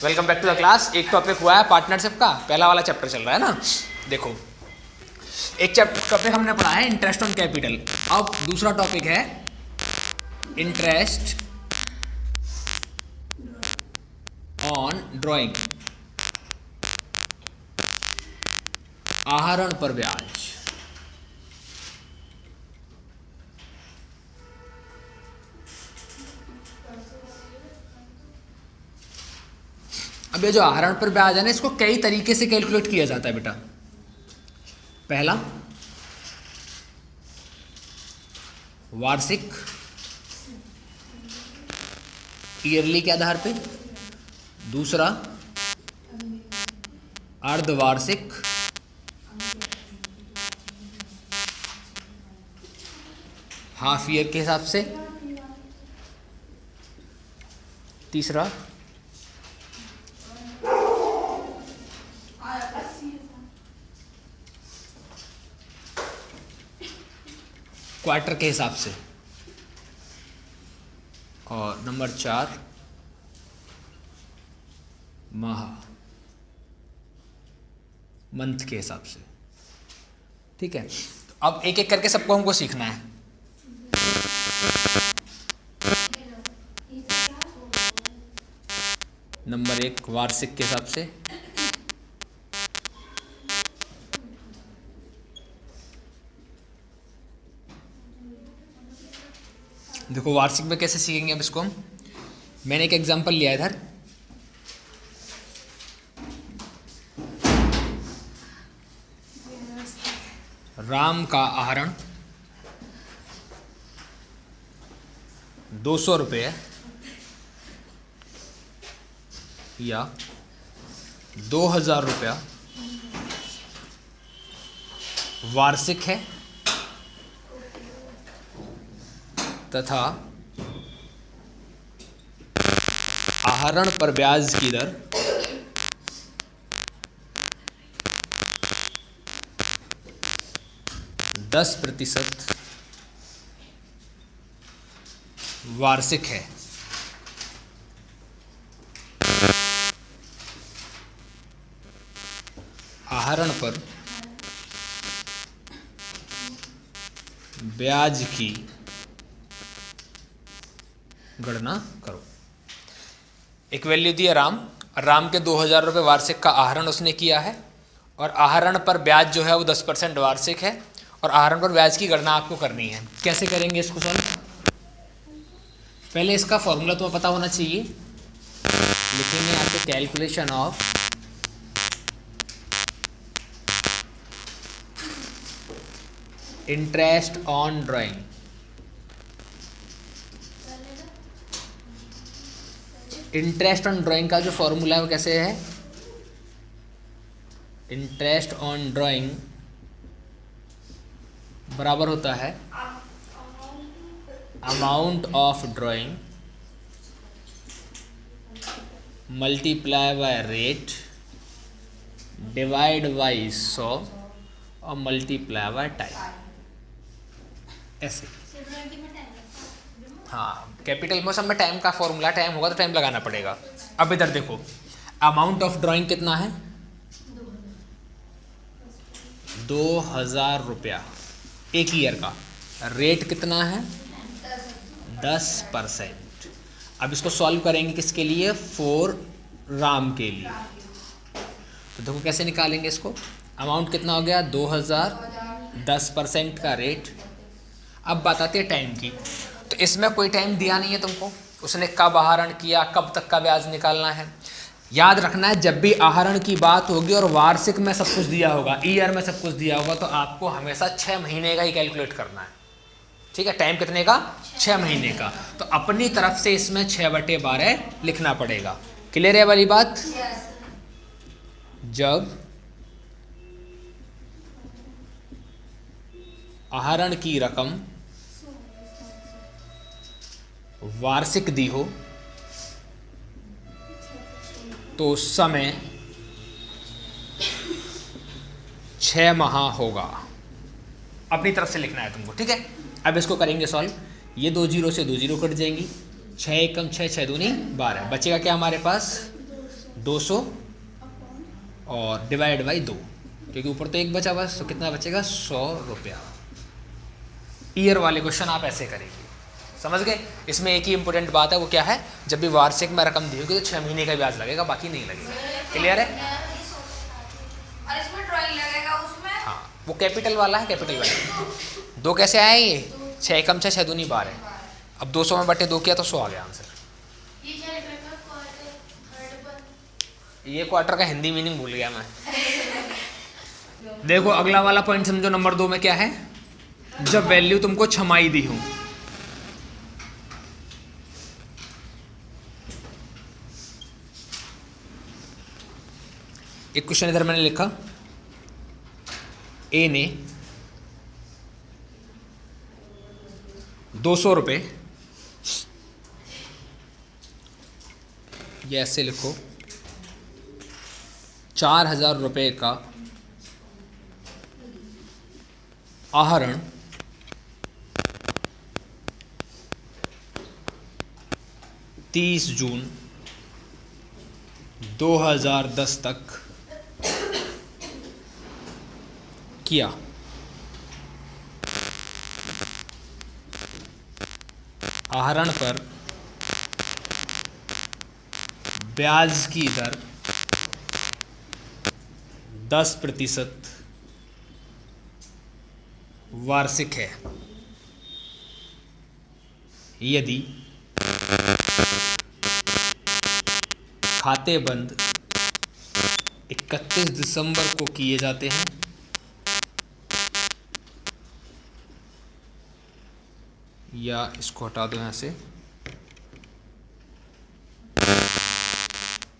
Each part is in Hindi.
Welcome back to the class. एक टॉपिक हुआ है पार्टनरशिप का, पहला वाला चैप्टर चल रहा है ना। देखो, एक टॉपिक हमने पढ़ा है इंटरेस्ट ऑन कैपिटल। अब दूसरा टॉपिक है इंटरेस्ट ऑन ड्राइंग, आहरण पर ब्याज। अब ये जो आहरण पर ब्याज है ना, इसको कई तरीके से कैलकुलेट किया जाता है बेटा। पहला, वार्षिक ईयरली के आधार पे। दूसरा, अर्धवार्षिक। हाफ ईयर के हिसाब से। तीसरा, क्वार्टर के हिसाब से। और नंबर 4, माह, मंथ के हिसाब से। ठीक है, तो अब एक एक करके सबको हमको सीखना है। नंबर 1, वार्षिक के हिसाब से। देखो, वार्षिक में कैसे सीखेंगे अब इसको हम। मैंने एक एग्जांपल लिया है इधर। राम का आहरण 200 रुपये या 2000 रुपया वार्षिक है, तथा आहरण पर ब्याज की दर 10% वार्षिक है। आहरण पर ब्याज की गणना करो। एक वैल्यू दी है राम के 2000 रुपये वार्षिक का आहरण उसने किया है, और आहरण पर ब्याज जो है वो 10% वार्षिक है, और आहरण पर ब्याज की गणना आपको करनी है। कैसे करेंगे इसको सॉल्व? पहले इसका फॉर्मूला तुम्हें पता होना चाहिए। लिखेंगे यहाँ पे calculation of interest on drawing. Interest on drawing का जो फॉर्मूला है वो कैसे है? इंटरेस्ट ऑन ड्राइंग बराबर होता है amount of drawing multiply by rate divide by 100 और मल्टीप्लाई बाय टाइम। ऐसे। हाँ, कैपिटल में सब में टाइम का फॉर्मूला, टाइम होगा तो टाइम लगाना पड़ेगा। अब इधर देखो, अमाउंट ऑफ ड्राइंग कितना है? 2000 रुपया एक ईयर का। रेट कितना है? 10%। अब इसको सॉल्व करेंगे किसके लिए? फॉर राम के लिए। तो देखो कैसे निकालेंगे इसको। अमाउंट कितना हो गया? 2000, 10% का रेट। अब बताते हैं टाइम की। तो इसमें कोई टाइम दिया नहीं है तुमको, उसने कब आहरण किया, कब तक का ब्याज निकालना है। याद रखना है, जब भी आहरण की बात होगी और वार्षिक में सब कुछ दिया होगा, ईयर में सब कुछ दिया होगा, तो आपको हमेशा 6 महीने का ही कैलकुलेट करना है। ठीक है, टाइम कितने का? 6 महीने का। तो अपनी तरफ से इसमें 6/12 लिखना पड़ेगा। क्लियर है वाली बात? जब आहरण की रकम वार्षिक दी हो तो समय 6 माह होगा। अपनी तरफ से लिखना है तुमको। ठीक है, अब इसको करेंगे सॉल्व। ये 2 जीरो से 2 जीरो कट जाएंगी, 6 एकम 6, 6 दूनी 12, बचेगा क्या हमारे पास? 200 और डिवाइड बाई 2, क्योंकि ऊपर तो 1 बचा बस, तो कितना बचेगा 100 रुपया। ईयर वाले क्वेश्चन आप ऐसे करेंगे, समझ गए। इसमें एक ही इंपॉर्टेंट बात है, वो क्या है, जब भी वार्षिक में रकम दी होगी तो 6 महीने का ब्याज लगेगा, बाकी नहीं लगेगा। क्लियर है? और इसमें ड्राइंग लगेगा उसमें। हाँ, वो कैपिटल वाला है, कैपिटल वाला। 2 कैसे आए ये? 6 कम 6 6 दूनी 12। अब 200 में बटे 2 किया तो 100 आ गया आंसर। ये क्वार्टर का हिंदी मीनिंग भूल गया मैं। देखो अगला वाला पॉइंट समझो, नंबर 2 में क्या है, जब वैल्यू तुमको छमाई दी हो। एक क्वेश्चन इधर मैंने लिखा, ए ने 200 रुपये, ये ऐसे लिखो, 4000 रुपये का आहरण तीस जून 2010 तक किया। आहरण पर ब्याज की दर 10% वार्षिक है यदि खाते बंद 31 दिसंबर को किए जाते हैं या इसको हटा दो यहाँ से,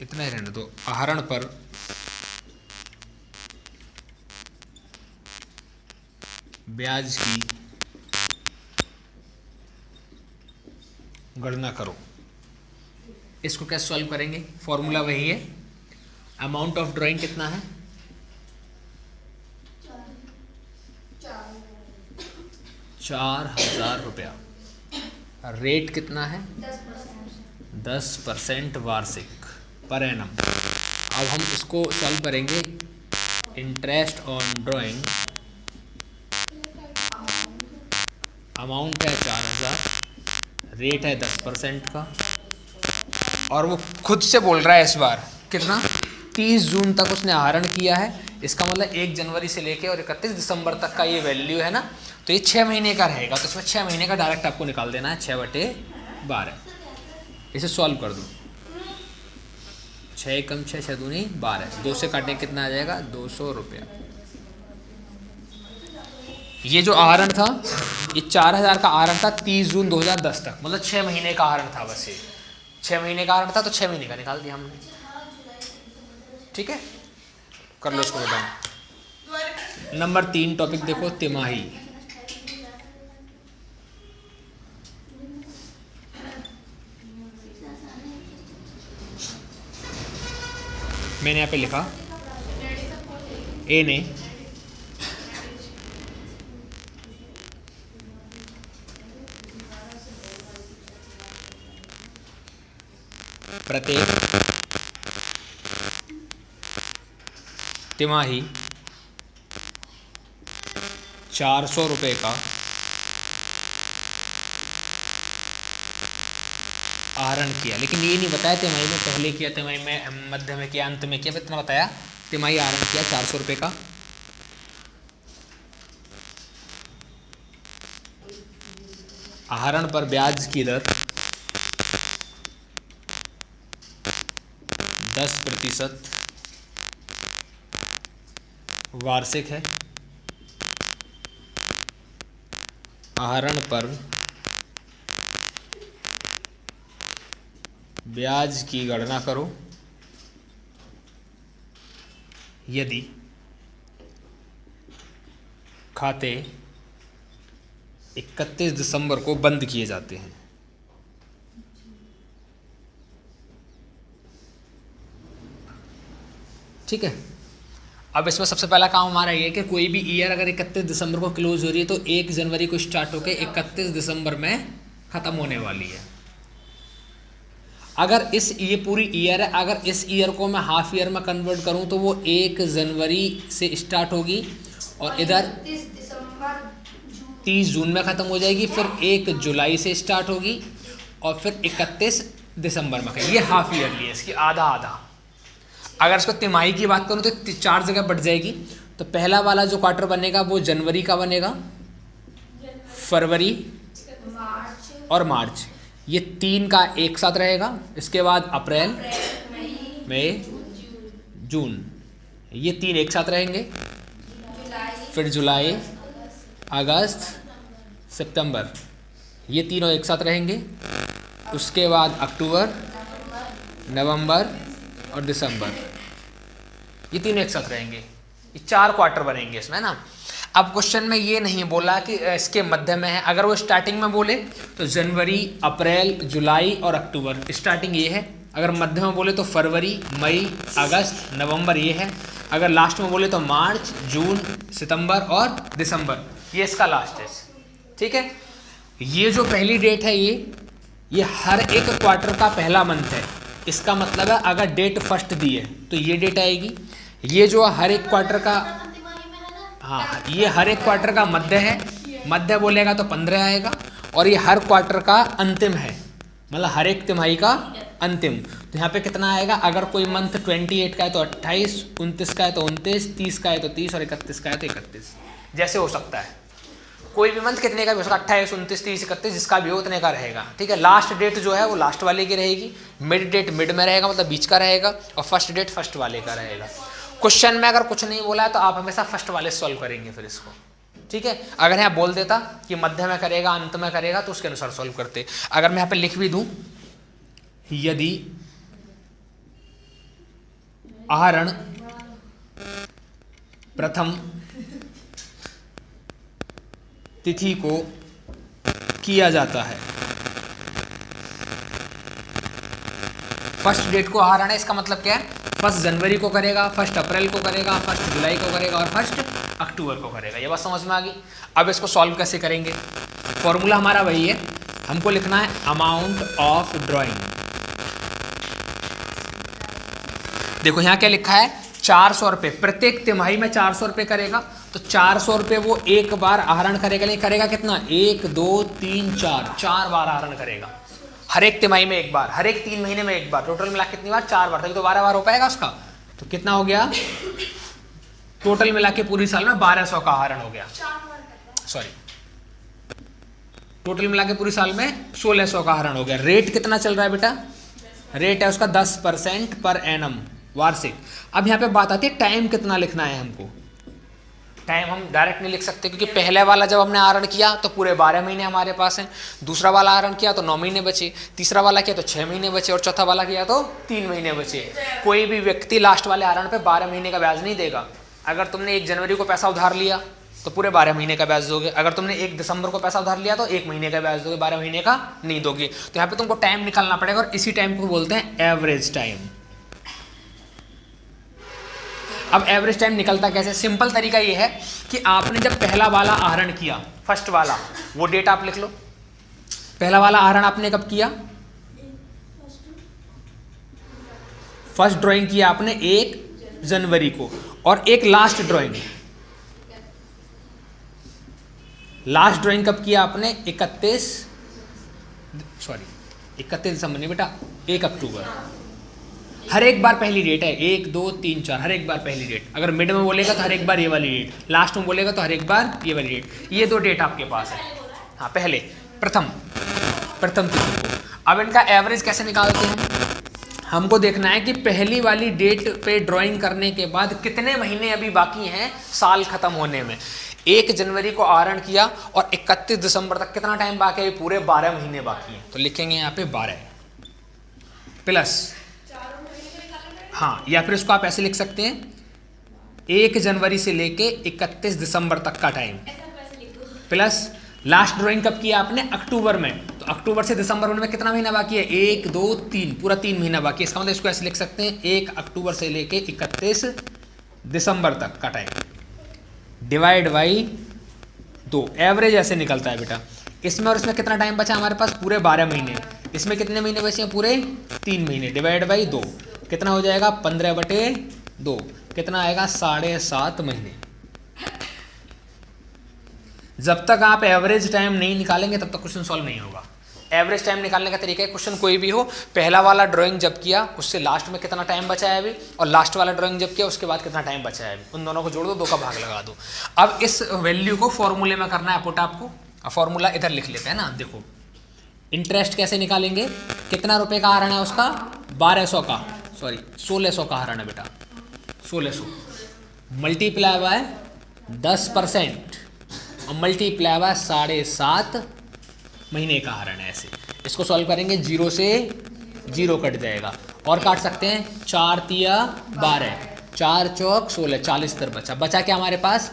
इतना ही रहने दो। आहरण पर ब्याज की गणना करो। इसको कैसे सॉल्व करेंगे? फॉर्मूला वही है, अमाउंट ऑफ ड्राइंग कितना है, 4000 रुपया, रेट कितना है 10% वार्षिक पर एनम। अब हम इसको सॉल्व करेंगे, इंटरेस्ट ऑन ड्राइंग, अमाउंट है 4000, रेट है 10% का, और वो खुद से बोल रहा है इस बार कितना, 30 जून तक उसने आहरण किया है। इसका मतलब 1 जनवरी से लेके और 31 दिसंबर तक का ये वैल्यू है ना, तो ये 6 महीने का रहेगा, तो इसमें 6 महीने का डायरेक्ट आपको निकाल देना है, 6/12। इसे सॉल्व कर दो, 6 कम 6 6 दूनी 12, 2 से काटे कितना आ जाएगा 200 रुपया। ये जो आहरण था, ये 4000 का आहरण था 30 जून 2010 तक, मतलब 6 महीने का आहरण था बस। ये 6 महीने का आहरण था, तो 6 महीने का निकाल दिया हमने। ठीक है, कर लो इसको बताओ। नंबर 3 टॉपिक देखो, तिमाही। मैंने यहाँ पे लिखा, ए ने प्रत्येक तिमाही 400 रुपये का आहरण किया, लेकिन ये नहीं बताया तिमाही में पहले किया, तिमाही में मध्य में किया, अंत में किया, इतना बताया। तिमाही आहरण किया 400 रुपये का, आहरण पर ब्याज की दर 10% वार्षिक है। आहरण पर ब्याज की गणना करो यदि खाते 31 दिसंबर को बंद किए जाते हैं। ठीक है, अब इसमें सबसे पहला काम हमारा ये है कि कोई भी ईयर अगर 31 दिसंबर को क्लोज हो रही है तो 1 जनवरी को स्टार्ट होकर 31 दिसंबर में ख़त्म होने वाली है। अगर ये पूरी ईयर है, अगर इस ईयर को मैं हाफ ईयर में कन्वर्ट करूं तो वो 1 जनवरी से स्टार्ट होगी और इधर 30 जून में ख़त्म हो जाएगी, फिर 1 जुलाई से स्टार्ट होगी और फिर 31 दिसंबर में। ये हाफ ईयरली है, इसकी आधा आधा। अगर इसको तिमाही की बात करूँ तो 4 जगह बढ़ जाएगी। तो पहला वाला जो क्वार्टर बनेगा वो जनवरी का बनेगा, फरवरी और मार्च, ये 3 का एक साथ रहेगा। इसके बाद अप्रैल, मई, जून, ये 3 एक साथ रहेंगे। फिर जुलाई, अगस्त, सितंबर, ये तीनों एक साथ रहेंगे। उसके बाद अक्टूबर, नवंबर और दिसंबर, ये तीनों एक साथ रहेंगे। ये 4 क्वार्टर बनेंगे इसमें ना। अब क्वेश्चन में ये नहीं बोला कि इसके मध्य में है। अगर वो स्टार्टिंग में बोले तो जनवरी, अप्रैल, जुलाई और अक्टूबर, स्टार्टिंग ये है। अगर मध्य में बोले तो फरवरी, मई, अगस्त, नवंबर ये है। अगर लास्ट में बोले तो मार्च, जून, सितंबर और दिसंबर, ये इसका लास्ट है। ठीक है, ये जो पहली डेट है ये हर एक क्वार्टर का पहला मंथ है। इसका मतलब है अगर डेट फर्स्ट दी है तो ये डेट आएगी। ये जो हर एक क्वार्टर का, हाँ, ये हर एक क्वार्टर का मध्य है। मध्य बोलेगा तो 15 आएगा। और ये हर क्वार्टर का अंतिम है, मतलब हर एक तिमाही का अंतिम। तो यहाँ पे कितना आएगा? अगर कोई मंथ 28 का है तो 28, 29 का है तो 29, 30 का है तो 30 और 31 का है तो 31, जैसे हो सकता है। कोई भी मंथ कितने का भी हो सकता है, 28, 29, 30, 31, जिसका भी हो उतने का रहेगा। ठीक है, लास्ट डेट जो है वो लास्ट वाले की रहेगी, मिड डेट मिड में रहेगा, मतलब बीच का रहेगा, और फर्स्ट डेट फर्स्ट वाले का रहेगा। क्वेश्चन में अगर कुछ नहीं बोला है तो आप हमेशा फर्स्ट वाले सॉल्व करेंगे फिर इसको। ठीक है, अगर यहाँ बोल देता कि मध्य में करेगा, अंत में करेगा, तो उसके अनुसार सॉल्व करते। अगर मैं यहाँ पे लिख भी दूं, यदि आहरण प्रथम तिथि को किया जाता है, फर्स्ट डेट को आहरण है, इसका मतलब क्या है? फर्स्ट जनवरी को करेगा, फर्स्ट अप्रैल को करेगा, फर्स्ट जुलाई को करेगा और फर्स्ट अक्टूबर को करेगा। ये बात समझ में आ गई। अब इसको सॉल्व कैसे करेंगे? फॉर्मूला हमारा वही है, हमको लिखना है अमाउंट ऑफ ड्राइंग। देखो यहाँ क्या लिखा है, 400 रुपये प्रत्येक तिमाही में 400 रुपये करेगा, तो 400 रुपये वो एक बार आहरण करेगा। नहीं करेगा कितना? 1, 2, 3, 4 बार आहरण करेगा। हर एक तिमाही में एक बार, हर एक 3 महीने में एक बार, टोटल मिला कितनी बार? 4 बार, तभी तो 12 बार हो पाएगा उसका। तो कितना हो गया? टोटल मिला के पूरी साल में 1200 का आहरण हो गया। सॉरी, टोटल मिला के पूरी साल में 1600 का आहरण हो गया। रेट कितना चल रहा है बेटा? रेट है उसका 10% पर एनम, वार्षिक। अब यहाँ पे बात आती है टाइम कितना लिखना है हमको। टाइम हम डायरेक्ट नहीं लिख सकते, क्योंकि पहले वाला जब हमने आहरण किया तो पूरे 12 महीने हमारे पास हैं, दूसरा वाला आहरण किया तो 9 महीने बचे, तीसरा वाला किया तो 6 महीने बचे, और चौथा वाला किया तो 3 महीने बचे। कोई भी व्यक्ति लास्ट वाले आहरण पे 12 महीने का ब्याज नहीं देगा। अगर तुमने 1 जनवरी को पैसा उधार लिया तो पूरे 12 महीने का ब्याज दोगे। अगर तुमने 1 दिसंबर को पैसा उधार लिया तो 1 महीने का ब्याज दोगे, 12 महीने का नहीं दोगे। तो यहाँ पे तुमको टाइम निकालना पड़ेगा, और इसी टाइम को बोलते हैं एवरेज टाइम। अब एवरेज टाइम निकलता कैसे? सिंपल तरीका ये है कि आपने जब पहला वाला आहरण किया, फर्स्ट वाला, वो डेट आप लिख लो। पहला वाला आहरण आपने कब किया? फर्स्ट ड्राइंग किया आपने 1 जनवरी को, और एक लास्ट ड्राइंग, लास्ट ड्राइंग कब किया आपने? 31 दिसंबर नहीं बेटा, 1 अक्टूबर। हर एक बार पहली डेट है, 1, 2, 3, 4, हर एक बार पहली डेट। अगर मिड में बोलेगा तो हर एक बार ये वाली डेट, लास्ट में बोलेगा तो हर एक बार ये वाली डेट। ये 2 डेट आपके पास है। हाँ, पहले प्रथम तिथि को। अब इनका एवरेज कैसे निकालते हैं? हमको देखना है कि पहली वाली डेट पे ड्राइंग करने के बाद कितने महीने अभी बाकी हैं साल खत्म होने में। 1 जनवरी को आहरण किया और 31 दिसंबर तक कितना टाइम बाकी है? पूरे 12 महीने बाकी हैं। तो लिखेंगे यहाँ पे 12 प्लस, हाँ, या फिर इसको आप ऐसे लिख सकते हैं, 1 जनवरी से लेके 31 दिसंबर तक का टाइम, प्लस लास्ट ड्राइंग कब किया आपने? अक्टूबर में। तो अक्टूबर से दिसंबर होने में कितना महीना बाकी है? 1, 2, 3, पूरा 3 महीना बाकी है। इसका मतलब इसको ऐसे लिख सकते हैं, 1 अक्टूबर से लेके 31 दिसंबर तक का टाइम डिवाइड बाई 2। एवरेज ऐसे निकलता है बेटा। इसमें और इसमें कितना टाइम बचा हमारे पास? पूरे 12 महीने। इसमें कितने महीने बचे हैं? पूरे 3 महीने। डिवाइड बाई 2 कितना हो जाएगा? 15/2 कितना आएगा? 7.5 महीने। जब तक आप एवरेज टाइम नहीं निकालेंगे तब तक क्वेश्चन सॉल्व नहीं होगा। एवरेज टाइम निकालने का तरीका है, क्वेश्चन कोई भी हो, पहला वाला ड्राइंग जब किया उससे लास्ट में कितना टाइम बचा है अभी, और लास्ट वाला ड्राइंग जब किया उसके बाद कितना टाइम बचा है अभी, उन दोनों को जोड़ दो, 2 का भाग लगा दो। अब इस वैल्यू को फॉर्मूले में करना है पुट आपको। फॉर्मूला इधर लिख लेते हैं ना। देखो इंटरेस्ट कैसे निकालेंगे? कितना रुपए का हरण है उसका? 1200 का, सॉरी 1600 का हरण है बेटा, 1600 मल्टीप्लाई बाय 10% और मल्टीप्लाई बाय 7.5 महीने का हरण है। ऐसे इसको सॉल्व करेंगे, 0 से 0 कट जाएगा और काट सकते हैं। 4 तिया 12, 4 चौक 16, 40 तर बचा क्या हमारे पास?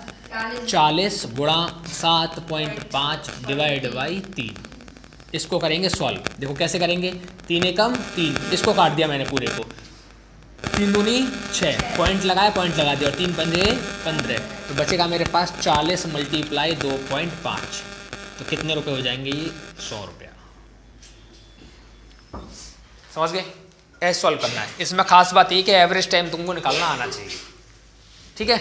40 गुणा 7.5 डिवाइड बाई 3। इसको करेंगे सॉल्व। देखो कैसे करेंगे? 3 एकम 3, इसको काट दिया मैंने पूरे को, 3 दूनी 6, पॉइंट लगाया, पॉइंट लगा दिया, और 3 पंजे 15, तो बचेगा मेरे पास 40 मल्टीप्लाई 2.5, तो कितने रुपए हो जाएंगे ये? 100 रुपया। समझ गए? ऐसे सॉल्व करना है। इसमें खास बात ये कि एवरेज टाइम तुमको निकालना आना चाहिए, ठीक है।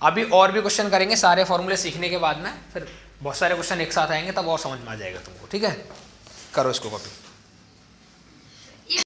अभी और भी क्वेश्चन करेंगे सारे फॉर्मूले सीखने के बाद में, फिर बहुत सारे क्वेश्चन एक साथ आएंगे तब और समझ में आ जाएगा तुमको, ठीक है। करो इसको कॉपी।